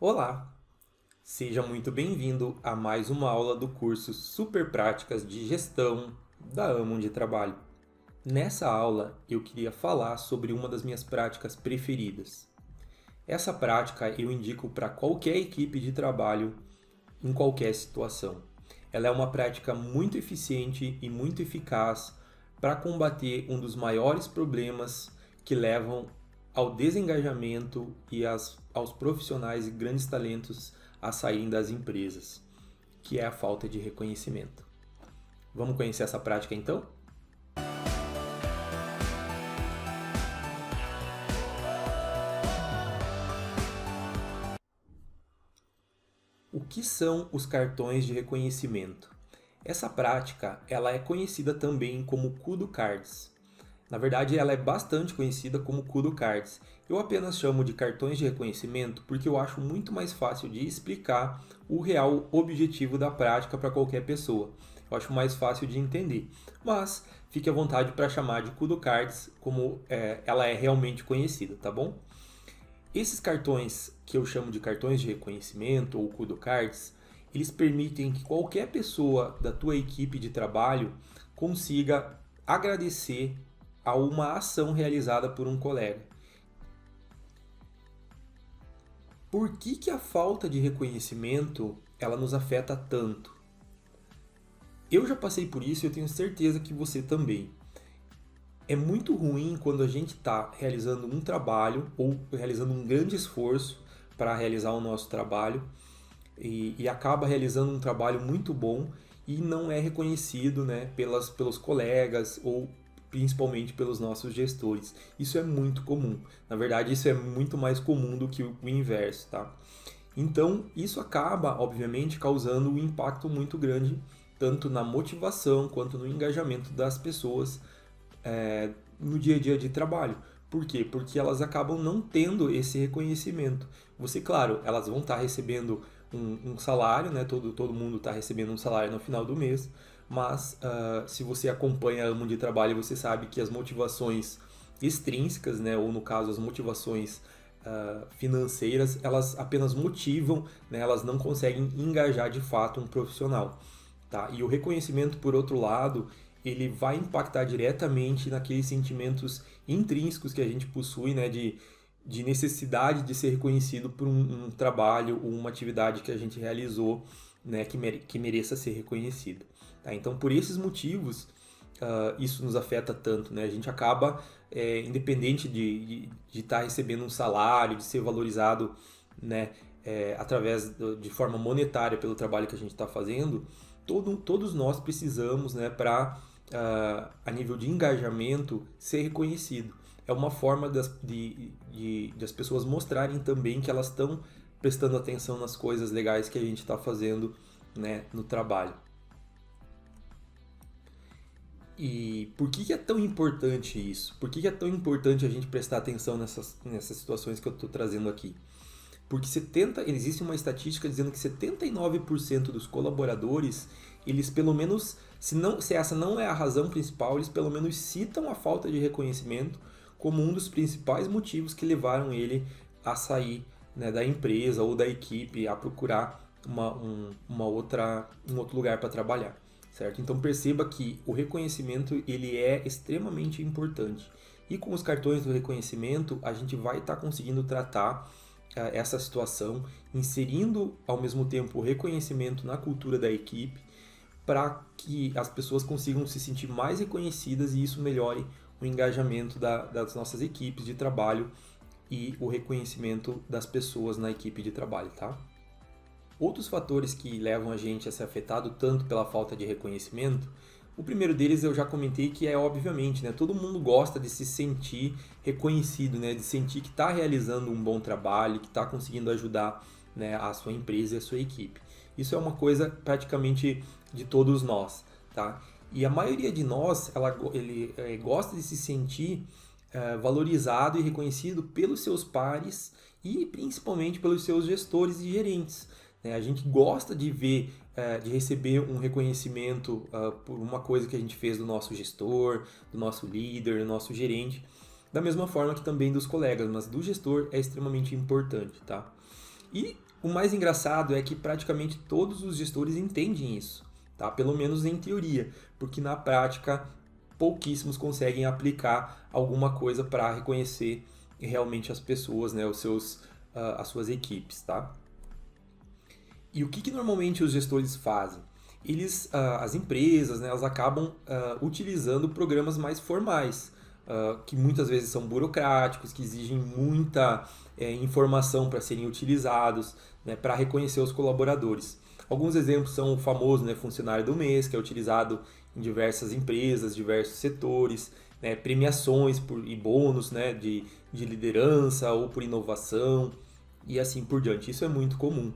Olá, seja muito bem-vindo a mais uma aula do curso Super Práticas de Gestão da Amo de Trabalho. Nessa aula, eu queria falar sobre uma das minhas práticas preferidas. Essa prática eu indico para qualquer equipe de trabalho, em qualquer situação. Ela é uma prática muito eficiente e muito eficaz para combater um dos maiores problemas que levam ao desengajamento e aos profissionais e grandes talentos a saírem das empresas, que é a falta de reconhecimento. Vamos conhecer essa prática então? O que são os cartões de reconhecimento? Essa prática ela é conhecida também como Kudo Cards. Na verdade, ela é bastante conhecida como Kudo Cards. Eu apenas chamo de cartões de reconhecimento porque eu acho muito mais fácil de explicar o real objetivo da prática para qualquer pessoa. Eu acho mais fácil de entender. Mas fique à vontade para chamar de Kudo Cards como ela é realmente conhecida, tá bom? Esses cartões que eu chamo de cartões de reconhecimento ou Kudo Cards, eles permitem que qualquer pessoa da tua equipe de trabalho consiga agradecer a uma ação realizada por um colega. Por que a falta de reconhecimento ela nos afeta tanto? Eu já passei por isso e eu tenho certeza que você também. É muito ruim quando a gente está realizando um trabalho ou realizando um grande esforço para realizar o nosso trabalho e acaba realizando um trabalho muito bom e não é reconhecido, né, pelos colegas ou principalmente pelos nossos gestores. Isso é muito comum. Na verdade, isso é muito mais comum do que o inverso, tá? Então, isso acaba, obviamente, causando um impacto muito grande, tanto na motivação quanto no engajamento das pessoas no dia a dia de trabalho. Por quê? Porque elas acabam não tendo esse reconhecimento. Você, claro, elas vão estar recebendo um salário, né? Todo mundo está recebendo um salário no final do mês, mas se você acompanha o mundo de trabalho, você sabe que as motivações extrínsecas, né? Ou no caso, as motivações financeiras, elas apenas motivam, né? Elas não conseguem engajar de fato um profissional. Tá? E o reconhecimento, por outro lado, ele vai impactar diretamente naqueles sentimentos intrínsecos que a gente possui, né, de necessidade de ser reconhecido por um trabalho ou uma atividade que a gente realizou, né, que mereça ser reconhecido. Tá? Então, por esses motivos, isso nos afeta tanto. Né? A gente acaba, independente de estar recebendo um salário, de ser valorizado, né, de forma monetária pelo trabalho que a gente está fazendo, todos nós precisamos, né, para, a nível de engajamento, ser reconhecido. É uma forma das pessoas mostrarem também que elas estão prestando atenção nas coisas legais que a gente está fazendo, né, no trabalho. E por que é tão importante isso? Por que é tão importante a gente prestar atenção nessas situações que eu estou trazendo aqui? Porque existe uma estatística dizendo que 79% dos colaboradores, eles pelo menos, se essa não é a razão principal, eles pelo menos citam a falta de reconhecimento como um dos principais motivos que levaram ele a sair, né, da empresa ou da equipe, a procurar um outro lugar para trabalhar. Certo? Então perceba que o reconhecimento ele é extremamente importante. E com os cartões do reconhecimento, a gente vai estar conseguindo tratar essa situação, inserindo ao mesmo tempo o reconhecimento na cultura da equipe, para que as pessoas consigam se sentir mais reconhecidas e isso melhore o engajamento das nossas equipes de trabalho e o reconhecimento das pessoas na equipe de trabalho, tá? Outros fatores que levam a gente a ser afetado tanto pela falta de reconhecimento, o primeiro deles eu já comentei que é obviamente, né? Todo mundo gosta de se sentir reconhecido, né? De sentir que está realizando um bom trabalho, que está conseguindo ajudar, né, a sua empresa e a sua equipe. Isso é uma coisa praticamente de todos nós, tá? E a maioria de nós, ele gosta de se sentir valorizado e reconhecido pelos seus pares e principalmente pelos seus gestores e gerentes. Né? A gente gosta de ver, de receber um reconhecimento por uma coisa que a gente fez do nosso gestor, do nosso líder, do nosso gerente, da mesma forma que também dos colegas, mas do gestor é extremamente importante, tá? E O mais engraçado é que praticamente todos os gestores entendem isso, tá? Pelo menos em teoria, porque na prática pouquíssimos conseguem aplicar alguma coisa para reconhecer realmente as pessoas, né? As suas equipes, tá? E o que normalmente os gestores fazem? As empresas, né, elas acabam utilizando programas mais formais, que muitas vezes são burocráticos, que exigem muita informação para serem utilizados, né, para reconhecer os colaboradores. Alguns exemplos são o famoso, né, funcionário do mês, que é utilizado em diversas empresas, diversos setores, né, premiações e bônus, né, de liderança ou por inovação e assim por diante. Isso é muito comum.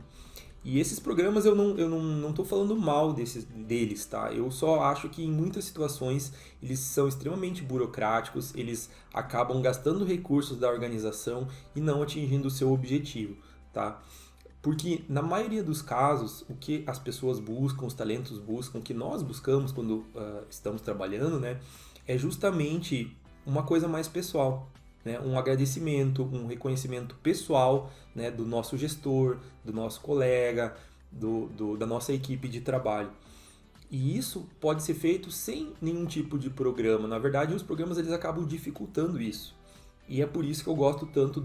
E esses programas eu não estou falando mal deles, tá? Eu só acho que em muitas situações eles são extremamente burocráticos, eles acabam gastando recursos da organização e não atingindo o seu objetivo, tá? Porque na maioria dos casos, o que as pessoas buscam, os talentos buscam, o que nós buscamos quando estamos trabalhando, né, é justamente uma coisa mais pessoal, né, um agradecimento, um reconhecimento pessoal, né, do nosso gestor, do nosso colega, da nossa equipe de trabalho. E isso pode ser feito sem nenhum tipo de programa. Na verdade, os programas eles acabam dificultando isso. E é por isso que eu gosto tanto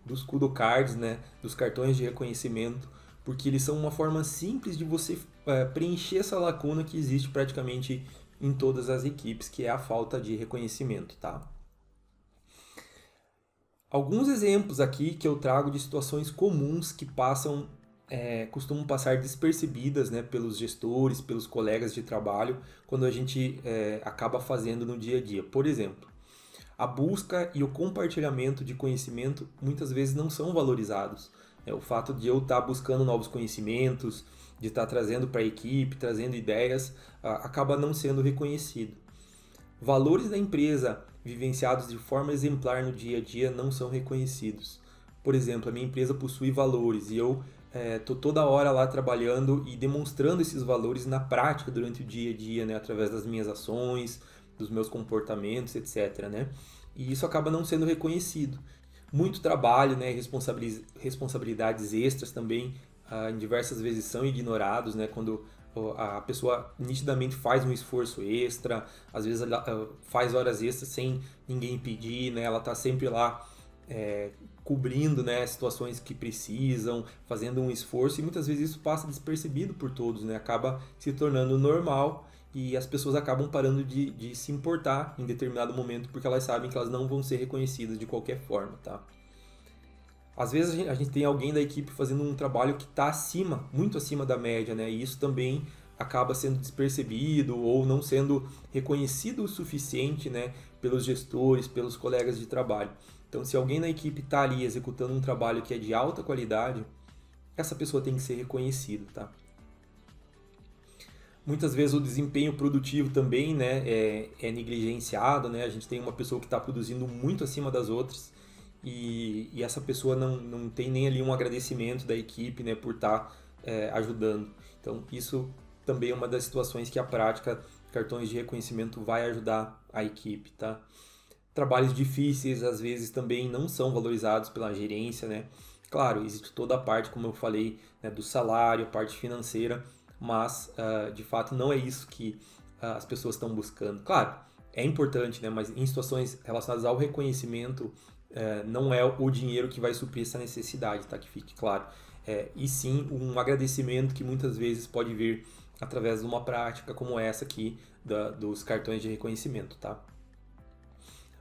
dos Kudo Cards, né, dos cartões de reconhecimento, porque eles são uma forma simples de você preencher essa lacuna que existe praticamente em todas as equipes, que é a falta de reconhecimento, tá? Alguns exemplos aqui que eu trago de situações comuns que costumam passar despercebidas, né, pelos gestores, pelos colegas de trabalho, quando a gente acaba fazendo no dia a dia. Por exemplo, a busca e o compartilhamento de conhecimento muitas vezes não são valorizados. O fato de eu estar buscando novos conhecimentos, de estar trazendo para a equipe, trazendo ideias, acaba não sendo reconhecido. Valores da empresa vivenciados de forma exemplar no dia a dia não são reconhecidos. Por exemplo, a minha empresa possui valores e eu estou toda hora lá trabalhando e demonstrando esses valores na prática durante o dia a dia, né, através das minhas ações, dos meus comportamentos, etc. Né? E isso acaba não sendo reconhecido. Muito trabalho, né, responsabilidades extras também, em diversas vezes são ignorados, né, quando a pessoa nitidamente faz um esforço extra, às vezes ela faz horas extras sem ninguém pedir, né? Ela está sempre lá cobrindo, né, situações que precisam, fazendo um esforço e muitas vezes isso passa despercebido por todos, né? Acaba se tornando normal e as pessoas acabam parando de se importar em determinado momento porque elas sabem que elas não vão ser reconhecidas de qualquer forma, tá? Às vezes a gente tem alguém da equipe fazendo um trabalho que está muito acima da média, né? E isso também acaba sendo despercebido ou não sendo reconhecido o suficiente, né, pelos gestores, pelos colegas de trabalho. Então, se alguém na equipe está ali executando um trabalho que é de alta qualidade, essa pessoa tem que ser reconhecida, tá? Muitas vezes o desempenho produtivo também, né, é negligenciado, né? A gente tem uma pessoa que está produzindo muito acima das outras e essa pessoa não tem nem ali um agradecimento da equipe, né, por estar ajudando. Então, isso também é uma das situações que a prática cartões de reconhecimento vai ajudar a equipe, tá? Trabalhos difíceis, às vezes, também não são valorizados pela gerência, né? Claro, existe toda a parte, como eu falei, né, do salário, a parte financeira, mas, de fato, não é isso que as pessoas estão buscando. Claro, é importante, né, mas em situações relacionadas ao reconhecimento, não é o dinheiro que vai suprir essa necessidade, tá? Que fique claro. E sim um agradecimento que muitas vezes pode vir através de uma prática como essa aqui dos cartões de reconhecimento, tá?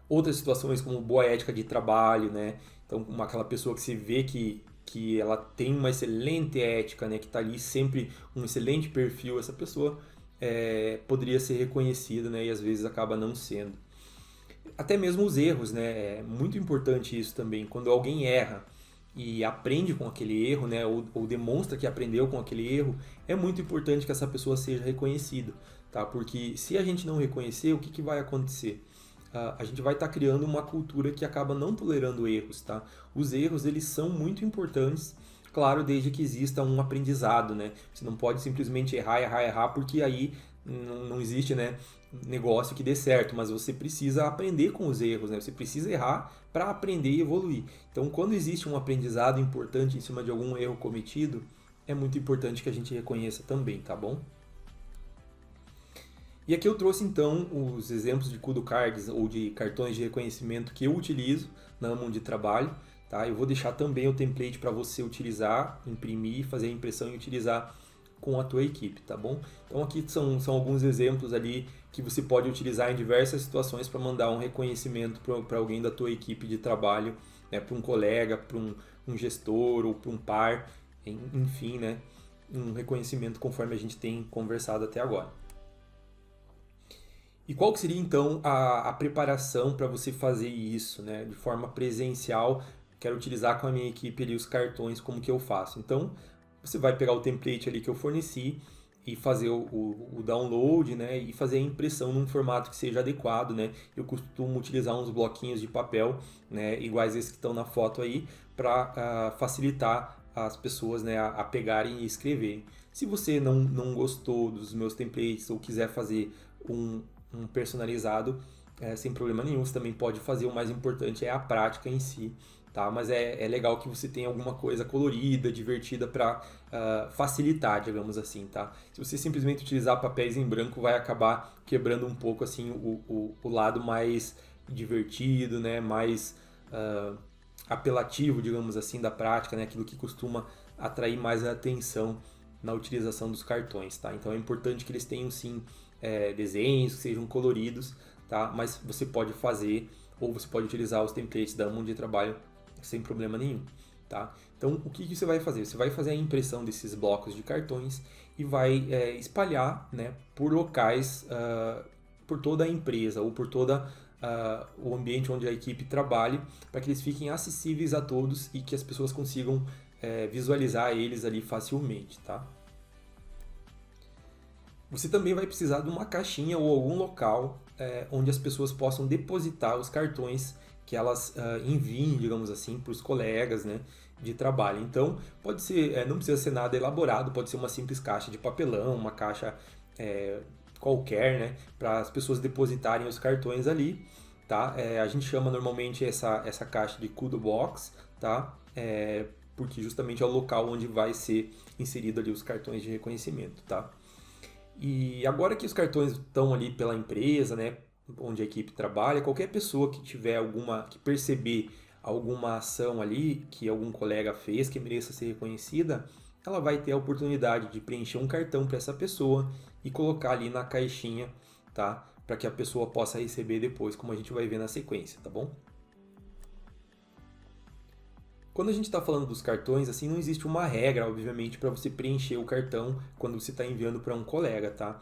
Outras situações como boa ética de trabalho, né? Então, aquela pessoa que se vê que ela tem uma excelente ética, né? Que está ali sempre um excelente perfil, essa pessoa poderia ser reconhecida, né? E às vezes acaba não sendo. Até mesmo os erros, né? É muito importante isso também. Quando alguém erra e aprende com aquele erro, né? Ou demonstra que aprendeu com aquele erro, é muito importante que essa pessoa seja reconhecida, tá? Porque se a gente não reconhecer, o que vai acontecer? A gente vai estar criando uma cultura que acaba não tolerando erros, tá? Os erros, eles são muito importantes, claro, desde que exista um aprendizado, né? Você não pode simplesmente errar, porque aí não existe, né, negócio que dê certo, mas você precisa aprender com os erros, né? Você precisa errar para aprender e evoluir. Então, quando existe um aprendizado importante em cima de algum erro cometido, é muito importante que a gente reconheça também, tá bom? E aqui eu trouxe então os exemplos de Kudo Cards ou de cartões de reconhecimento que eu utilizo na Amon de trabalho. Tá? Eu vou deixar também o template para você utilizar, imprimir, fazer a impressão e utilizar com a tua equipe, tá bom? Então aqui são alguns exemplos ali que você pode utilizar em diversas situações para mandar um reconhecimento para alguém da tua equipe de trabalho, né? Para um colega, para um gestor ou para um par, enfim, né? Um reconhecimento conforme a gente tem conversado até agora. E qual que seria então a preparação para você fazer isso, né? De forma presencial? Quero utilizar com a minha equipe ali os cartões, como que eu faço? Então, você vai pegar o template ali que eu forneci e fazer o download, né? E fazer a impressão num formato que seja adequado, né? Eu costumo utilizar uns bloquinhos de papel, né? Iguais esses que estão na foto aí, para facilitar as pessoas, né? A pegarem e escreverem. Se você não gostou dos meus templates ou quiser fazer um personalizado, sem problema nenhum, você também pode fazer. O mais importante é a prática em si, tá? Mas é legal que você tenha alguma coisa colorida, divertida para facilitar, digamos assim, tá? Se você simplesmente utilizar papéis em branco, vai acabar quebrando um pouco assim o lado mais divertido, né? Mais apelativo, digamos assim, da prática, né? Aquilo que costuma atrair mais a atenção na utilização dos cartões, tá? Então é importante que eles tenham sim desenhos que sejam coloridos, tá? Mas você pode fazer ou você pode utilizar os templates da Amon de trabalho sem problema nenhum, tá? Então o que você vai fazer? Você vai fazer a impressão desses blocos de cartões e vai espalhar, né, por locais, por toda a empresa ou por toda o ambiente onde a equipe trabalhe, para que eles fiquem acessíveis a todos e que as pessoas consigam visualizar eles ali facilmente, tá? Você também vai precisar de uma caixinha ou algum local onde as pessoas possam depositar os cartões que elas enviem, digamos assim, para os colegas, né, de trabalho. Então, pode ser, não precisa ser nada elaborado, pode ser uma simples caixa de papelão, uma caixa qualquer, né, para as pessoas depositarem os cartões ali, tá? A gente chama normalmente essa caixa de Kudo Box, tá? Porque justamente é o local onde vai ser inserido ali os cartões de reconhecimento, tá? E agora que os cartões estão ali pela empresa, né, onde a equipe trabalha, qualquer pessoa que tiver que perceber alguma ação ali que algum colega fez que mereça ser reconhecida, ela vai ter a oportunidade de preencher um cartão para essa pessoa e colocar ali na caixinha, tá? Para que a pessoa possa receber depois, como a gente vai ver na sequência, tá bom? Quando a gente está falando dos cartões, assim, não existe uma regra, obviamente, para você preencher o cartão quando você está enviando para um colega, tá?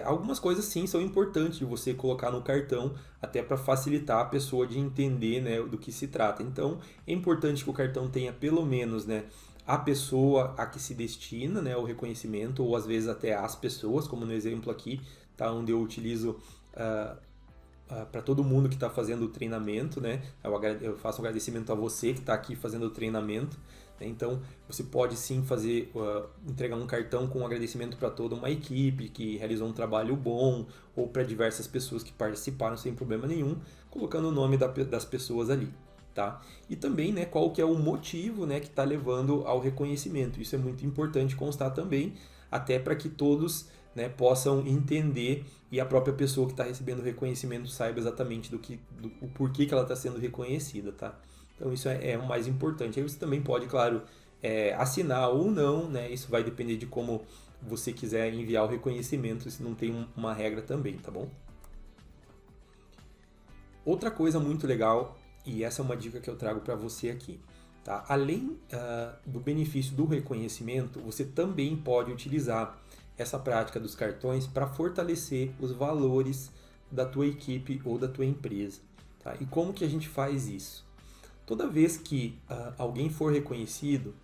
Algumas coisas sim são importantes de você colocar no cartão, até para facilitar a pessoa de entender, né, do que se trata. Então, é importante que o cartão tenha pelo menos, né, a pessoa a que se destina, né, o reconhecimento, ou às vezes até as pessoas, como no exemplo aqui, tá, onde eu utilizo para todo mundo que está fazendo o treinamento, né? Eu faço um agradecimento a você que está aqui fazendo o treinamento. Né? Então, você pode sim entregar um cartão com um agradecimento para toda uma equipe que realizou um trabalho bom, ou para diversas pessoas que participaram sem problema nenhum, colocando o nome das pessoas ali. Tá? E também, né, qual que é o motivo, né, que está levando ao reconhecimento. Isso é muito importante constar também, até para que todos, né, possam entender e a própria pessoa que está recebendo o reconhecimento saiba exatamente o porquê que ela está sendo reconhecida, tá? Então isso é o mais importante. Aí você também pode, claro, assinar ou não, né? Isso vai depender de como você quiser enviar o reconhecimento, isso não tem uma regra também, tá bom? Outra coisa muito legal, e essa é uma dica que eu trago para você aqui, tá? Além do benefício do reconhecimento, você também pode utilizar essa prática dos cartões para fortalecer os valores da tua equipe ou da tua empresa. Tá? E como que a gente faz isso? Toda vez que alguém for reconhecido,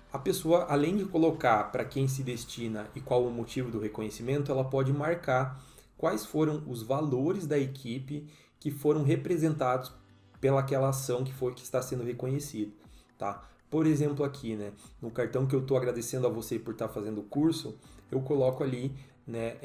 a pessoa, além de colocar para quem se destina e qual o motivo do reconhecimento, ela pode marcar quais foram os valores da equipe que foram representados pelaquela ação que está sendo reconhecida. Tá? Por exemplo aqui, né, no cartão que eu estou agradecendo a você por estar fazendo o curso, eu coloco ali né,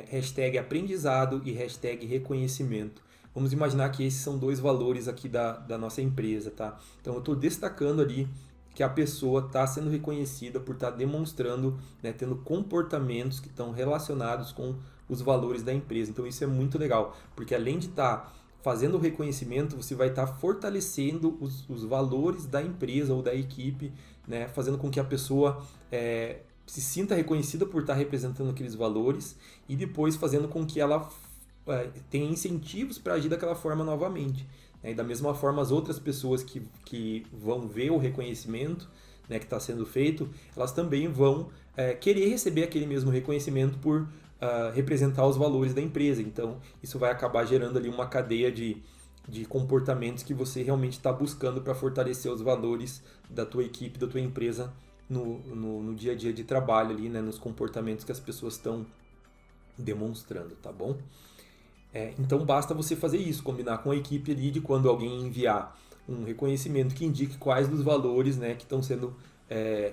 hashtag aprendizado e hashtag reconhecimento. Vamos imaginar que esses são dois valores aqui da nossa empresa, tá? Então eu estou destacando ali que a pessoa está sendo reconhecida por estar demonstrando, né, tendo comportamentos que estão relacionados com os valores da empresa. Então isso é muito legal, porque além de estar fazendo o reconhecimento, você vai estar fortalecendo os valores da empresa ou da equipe, né, fazendo com que a pessoa se sinta reconhecida por estar representando aqueles valores e depois fazendo com que ela tenha incentivos para agir daquela forma novamente. E da mesma forma, as outras pessoas que vão ver o reconhecimento, né, que está sendo feito, elas também vão querer receber aquele mesmo reconhecimento por representar os valores da empresa. Então, isso vai acabar gerando ali uma cadeia de comportamentos que você realmente está buscando para fortalecer os valores da tua equipe, da tua empresa no dia a dia de trabalho ali, né, nos comportamentos que as pessoas estão demonstrando, tá bom? Então basta você fazer isso, combinar com a equipe ali de quando alguém enviar um reconhecimento que indique quais dos valores, né, que estão sendo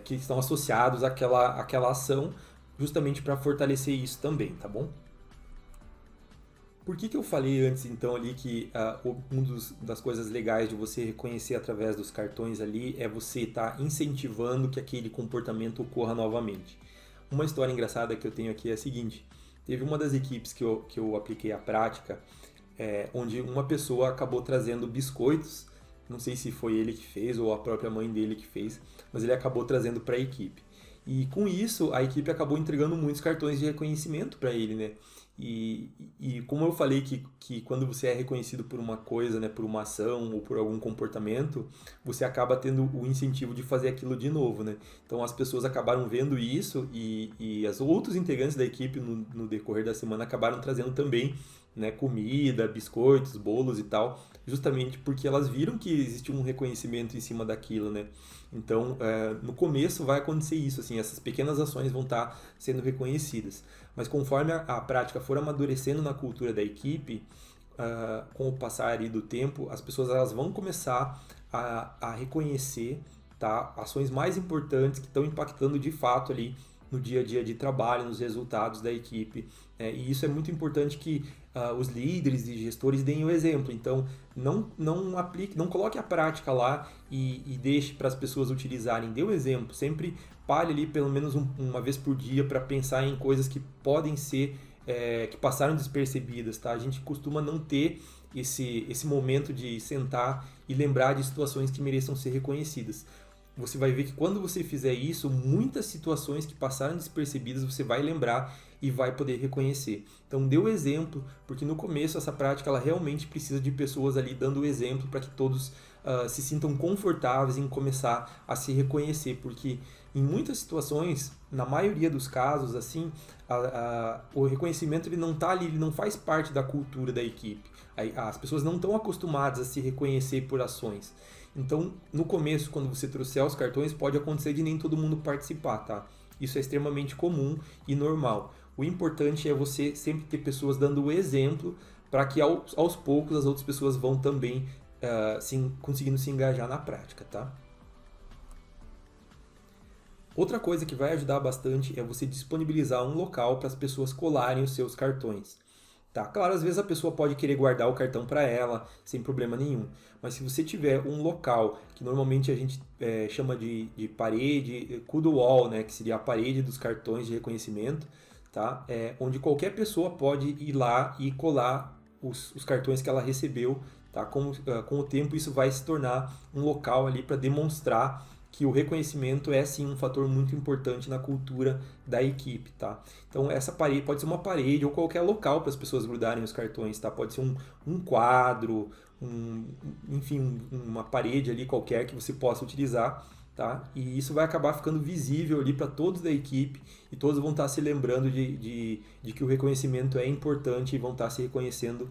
que estão associados àquela ação, justamente para fortalecer isso também, tá bom? Por que eu falei antes então ali que das coisas legais de você reconhecer através dos cartões ali é você estar incentivando que aquele comportamento ocorra novamente? Uma história engraçada que eu tenho aqui é a seguinte: teve uma das equipes que eu apliquei a prática, onde uma pessoa acabou trazendo biscoitos, não sei se foi ele que fez ou a própria mãe dele que fez, mas ele acabou trazendo para a equipe. E com isso, a equipe acabou entregando muitos cartões de reconhecimento para ele, né? E como eu falei que quando você é reconhecido por uma coisa, né, por uma ação ou por algum comportamento, você acaba tendo o incentivo de fazer aquilo de novo, né? Então as pessoas acabaram vendo isso e os outros integrantes da equipe no decorrer da semana acabaram trazendo também, né, comida, biscoitos, bolos e tal, justamente porque elas viram que existia um reconhecimento em cima daquilo, né? Então, no começo vai acontecer isso, assim, essas pequenas ações vão estar sendo reconhecidas. Mas conforme a prática for amadurecendo na cultura da equipe, com o passar ali do tempo, as pessoas elas vão começar a reconhecer, tá, ações mais importantes que estão impactando de fato ali no dia a dia de trabalho, nos resultados da equipe. E isso é muito importante que os líderes e gestores deem o exemplo. Então, não aplique, não coloque a prática lá e deixe para as pessoas utilizarem. Dê o exemplo. Sempre pare ali pelo menos uma vez por dia para pensar em coisas que podem ser, que passaram despercebidas. Tá? A gente costuma não ter esse momento de sentar e lembrar de situações que mereçam ser reconhecidas. Você vai ver que quando você fizer isso, muitas situações que passaram despercebidas você vai lembrar e vai poder reconhecer. Então dê o exemplo, porque no começo essa prática ela realmente precisa de pessoas ali dando o exemplo para que todos se sintam confortáveis em começar a se reconhecer, porque em muitas situações, na maioria dos casos, assim, o reconhecimento ele não está ali, ele não faz parte da cultura da equipe. As pessoas não estão acostumadas a se reconhecer por ações. Então, no começo, quando você trouxer os cartões, pode acontecer de nem todo mundo participar, tá? Isso é extremamente comum e normal. O importante é você sempre ter pessoas dando o exemplo para que aos poucos as outras pessoas vão também conseguindo se engajar na prática, tá? Outra coisa que vai ajudar bastante é você disponibilizar um local para as pessoas colarem os seus cartões. Tá, claro, às vezes a pessoa pode querer guardar o cartão para ela, sem problema nenhum. Mas se você tiver um local, que normalmente a gente chama de parede, kudo wall, né, que seria a parede dos cartões de reconhecimento, tá? Onde qualquer pessoa pode ir lá e colar os cartões que ela recebeu. Tá? Com o tempo isso vai se tornar um local ali para demonstrar que o reconhecimento é sim um fator muito importante na cultura da equipe, tá? Então essa parede pode ser uma parede ou qualquer local para as pessoas grudarem os cartões, tá? Pode ser um quadro, enfim, uma parede ali qualquer que você possa utilizar, tá? E isso vai acabar ficando visível ali para todos da equipe e todos vão estar se lembrando de que o reconhecimento é importante e vão estar se reconhecendo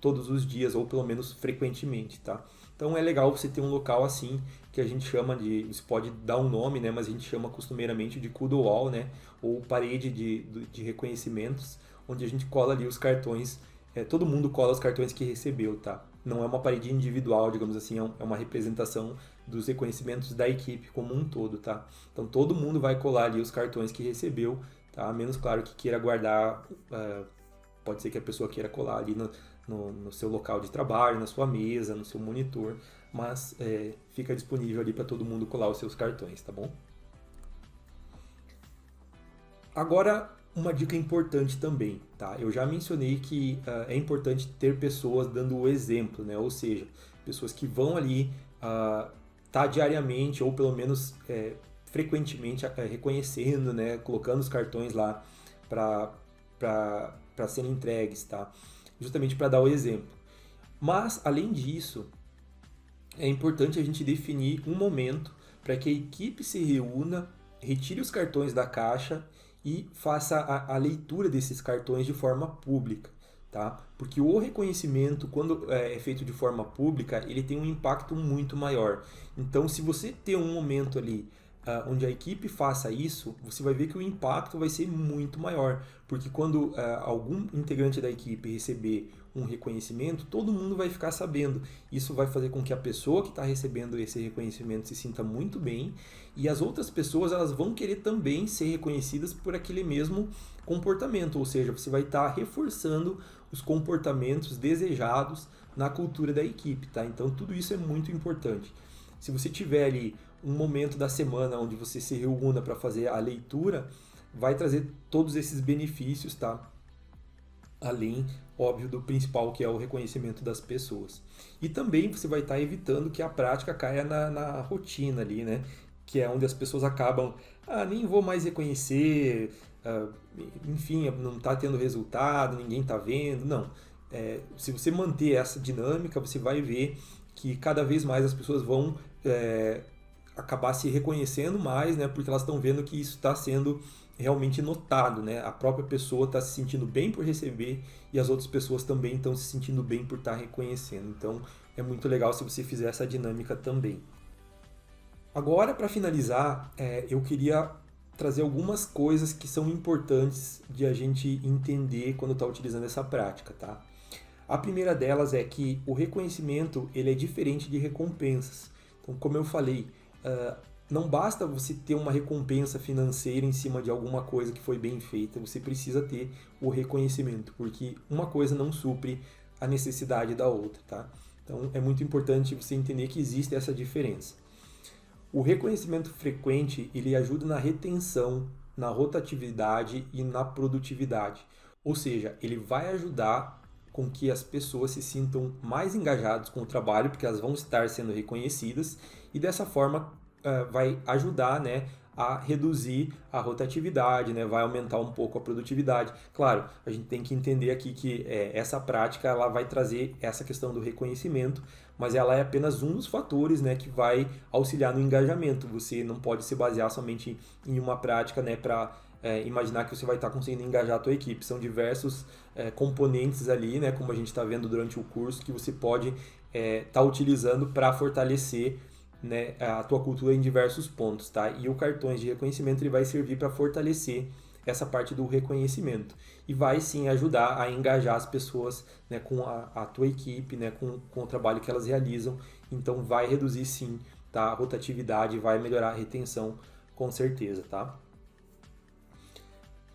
todos os dias ou pelo menos frequentemente, tá? Então é legal você ter um local assim que a gente chama de, você pode dar um nome, né, mas a gente chama costumeiramente de kudo wall, né, ou parede de reconhecimentos, onde a gente cola ali os cartões, todo mundo cola os cartões que recebeu, tá? Não é uma parede individual, digamos assim, é uma representação dos reconhecimentos da equipe como um todo, tá? Então todo mundo vai colar ali os cartões que recebeu, tá? A menos, claro, que queira guardar, pode ser que a pessoa queira colar ali no seu local de trabalho, na sua mesa, no seu monitor, mas fica disponível ali para todo mundo colar os seus cartões, tá bom? Agora, uma dica importante também, tá? Eu já mencionei que é importante ter pessoas dando o exemplo, né? Ou seja, pessoas que vão ali tá diariamente ou pelo menos frequentemente reconhecendo, né? Colocando os cartões lá para serem entregues, tá? Justamente para dar o exemplo. Mas, além disso, é importante a gente definir um momento para que a equipe se reúna, retire os cartões da caixa e faça a leitura desses cartões de forma pública, tá? Porque o reconhecimento, quando é feito de forma pública, ele tem um impacto muito maior. Então, se você ter um momento ali onde a equipe faça isso, você vai ver que o impacto vai ser muito maior. Porque quando algum integrante da equipe receber um reconhecimento, todo mundo vai ficar sabendo. Isso vai fazer com que a pessoa que está recebendo esse reconhecimento se sinta muito bem e as outras pessoas elas vão querer também ser reconhecidas por aquele mesmo comportamento, ou seja, você vai estar reforçando os comportamentos desejados na cultura da equipe, tá? Então tudo isso é muito importante. Se você tiver ali um momento da semana onde você se reúna para fazer a leitura, vai trazer todos esses benefícios, tá? Além, óbvio, do principal que é o reconhecimento das pessoas. E também você vai estar evitando que a prática caia na rotina ali, né? Que é onde as pessoas acabam, nem vou mais reconhecer, enfim, não está tendo resultado, ninguém está vendo. Não. Se você manter essa dinâmica, você vai ver que cada vez mais as pessoas vão acabar se reconhecendo mais, né? Porque elas estão vendo que isso está sendo realmente notado, né? A própria pessoa está se sentindo bem por receber e as outras pessoas também estão se sentindo bem por estar reconhecendo. Então, é muito legal se você fizer essa dinâmica também. Agora, para finalizar, eu queria trazer algumas coisas que são importantes de a gente entender quando está utilizando essa prática, tá? A primeira delas é que o reconhecimento ele é diferente de recompensas. Então, como eu falei, não basta você ter uma recompensa financeira em cima de alguma coisa que foi bem feita, você precisa ter o reconhecimento, porque uma coisa não supre a necessidade da outra, tá? Então, é muito importante você entender que existe essa diferença. O reconhecimento frequente, ele ajuda na retenção, na rotatividade e na produtividade. Ou seja, ele vai ajudar com que as pessoas se sintam mais engajadas com o trabalho, porque elas vão estar sendo reconhecidas, e dessa forma vai ajudar, né, a reduzir a rotatividade, né, vai aumentar um pouco a produtividade. Claro, a gente tem que entender aqui que essa prática ela vai trazer essa questão do reconhecimento, mas ela é apenas um dos fatores, né, que vai auxiliar no engajamento. Você não pode se basear somente em uma prática, né, para imaginar que você vai estar conseguindo engajar a tua equipe. São diversos componentes ali, né, como a gente está vendo durante o curso, que você pode estar utilizando para fortalecer, né, a tua cultura em diversos pontos, tá? E o cartões de reconhecimento ele vai servir para fortalecer essa parte do reconhecimento e vai sim ajudar a engajar as pessoas, né, com a tua equipe, né, com o trabalho que elas realizam. Então vai reduzir sim, tá, a rotatividade, vai melhorar a retenção com certeza, tá?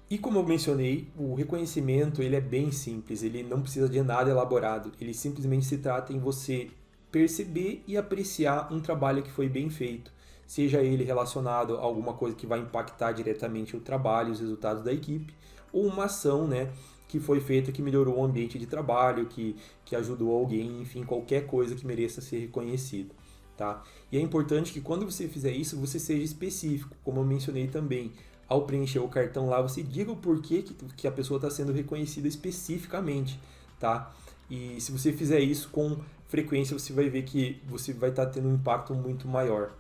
E como eu mencionei, o reconhecimento ele é bem simples, ele não precisa de nada elaborado, ele simplesmente se trata em você perceber e apreciar um trabalho que foi bem feito, seja ele relacionado a alguma coisa que vai impactar diretamente o trabalho, os resultados da equipe, ou uma ação, né, que foi feita que melhorou o ambiente de trabalho, que ajudou alguém, enfim, qualquer coisa que mereça ser reconhecida. Tá? E é importante que quando você fizer isso, você seja específico, como eu mencionei também. Ao preencher o cartão lá, você diga o porquê que a pessoa está sendo reconhecida especificamente, tá? E se você fizer isso com frequência, você vai ver que você vai estar tendo um impacto muito maior.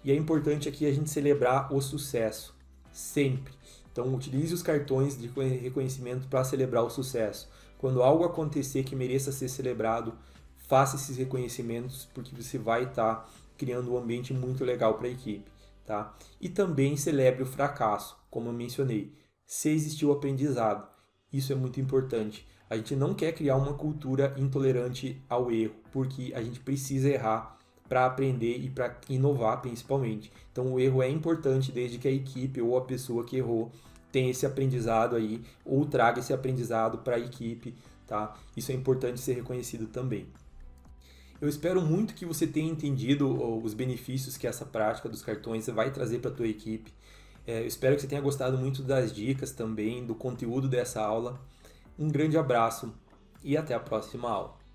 E é importante aqui a gente celebrar o sucesso, sempre. Então, utilize os cartões de reconhecimento para celebrar o sucesso. Quando algo acontecer que mereça ser celebrado, faça esses reconhecimentos, porque você vai estar criando um ambiente muito legal para a equipe. Tá? E também celebre o fracasso, como eu mencionei. Se existiu aprendizado, isso é muito importante. A gente não quer criar uma cultura intolerante ao erro, porque a gente precisa errar para aprender e para inovar, principalmente. Então, o erro é importante desde que a equipe ou a pessoa que errou tenha esse aprendizado aí, ou traga esse aprendizado para a equipe, tá? Isso é importante ser reconhecido também. Eu espero muito que você tenha entendido os benefícios que essa prática dos cartões vai trazer para a tua equipe. Eu espero que você tenha gostado muito das dicas também, do conteúdo dessa aula. Um grande abraço e até a próxima aula.